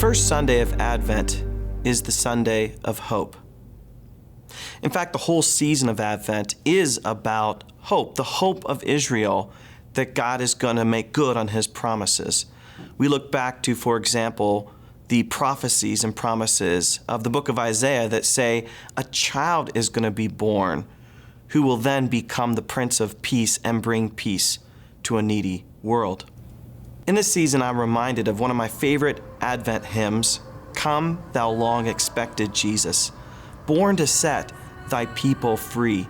first Sunday of Advent is the Sunday of hope. In fact, the whole season of Advent is about hope, the hope of Israel that God is going to make good on his promises. We look back to, for example, the prophecies and promises of the book of Isaiah that say a child is going to be born who will then become the Prince of Peace and bring peace to a needy world. In this season, I'm reminded of one of my favorite Advent hymns, Come, Thou Long Expected Jesus, born to set Thy people free.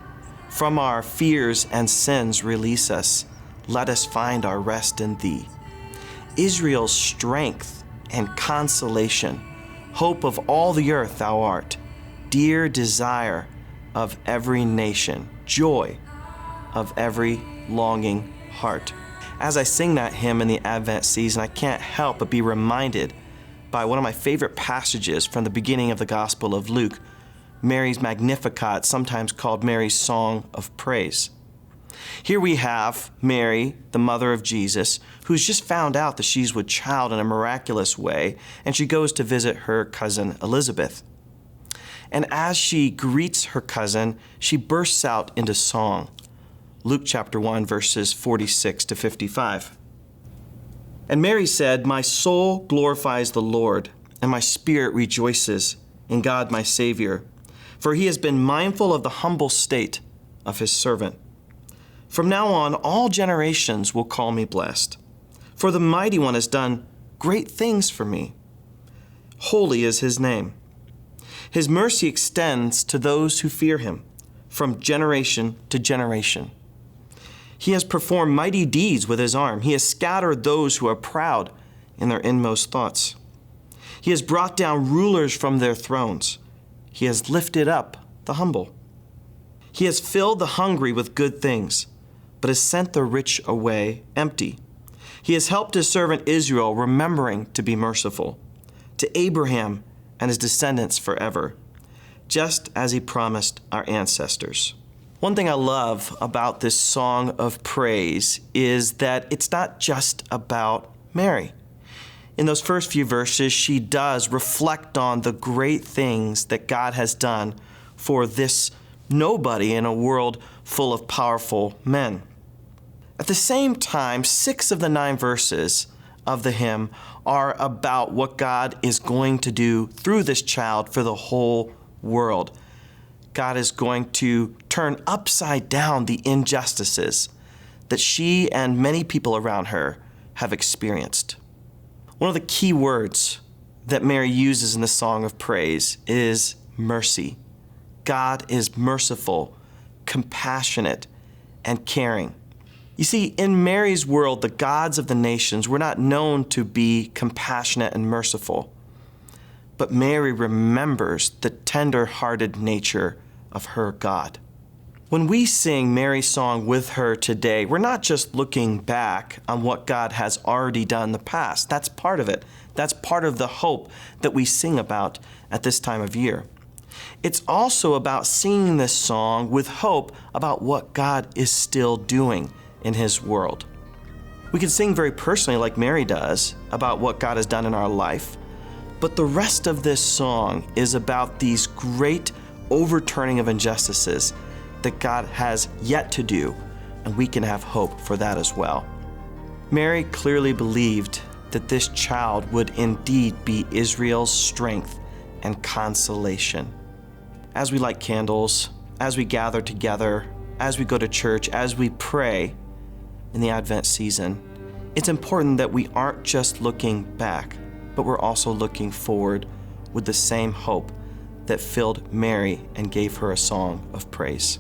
From our fears and sins release us. Let us find our rest in Thee. Israel's strength and consolation, hope of all the earth Thou art, dear desire of every nation, joy of every longing heart. As I sing that hymn in the Advent season, I can't help but be reminded by one of my favorite passages from the beginning of the Gospel of Luke, Mary's Magnificat, sometimes called Mary's Song of Praise. Here we have Mary, the mother of Jesus, who's just found out that she's with child in a miraculous way, and she goes to visit her cousin Elizabeth. And as she greets her cousin, she bursts out into song. Luke chapter 1, verses 46 to 55. And Mary said, My soul glorifies the Lord, and my spirit rejoices in God my Savior, for he has been mindful of the humble state of his servant. From now on, all generations will call me blessed, for the Mighty One has done great things for me. Holy is his name. His mercy extends to those who fear him from generation to generation. He has performed mighty deeds with his arm. He has scattered those who are proud in their inmost thoughts. He has brought down rulers from their thrones. He has lifted up the humble. He has filled the hungry with good things, but has sent the rich away empty. He has helped his servant Israel, remembering to be merciful to Abraham and his descendants forever, just as he promised our ancestors. One thing I love about this song of praise is that it's not just about Mary. In those first few verses, she does reflect on the great things that God has done for this nobody in a world full of powerful men. At the same time, 6 of the 9 verses of the hymn are about what God is going to do through this child for the whole world. God is going to turn upside down the injustices that she and many people around her have experienced. One of the key words that Mary uses in the song of praise is mercy. God is merciful, compassionate, and caring. You see, in Mary's world, the gods of the nations were not known to be compassionate and merciful. But Mary remembers the tender-hearted nature of her God. When we sing Mary's song with her today, we're not just looking back on what God has already done in the past. That's part of it. That's part of the hope that we sing about at this time of year. It's also about singing this song with hope about what God is still doing in his world. We can sing very personally, like Mary does, about what God has done in our life, but the rest of this song is about these great overturning of injustices that God has yet to do, and we can have hope for that as well. Mary clearly believed that this child would indeed be Israel's strength and consolation. As we light candles, as we gather together, as we go to church, as we pray in the Advent season, it's important that we aren't just looking back, but we're also looking forward with the same hope that filled Mary and gave her a song of praise.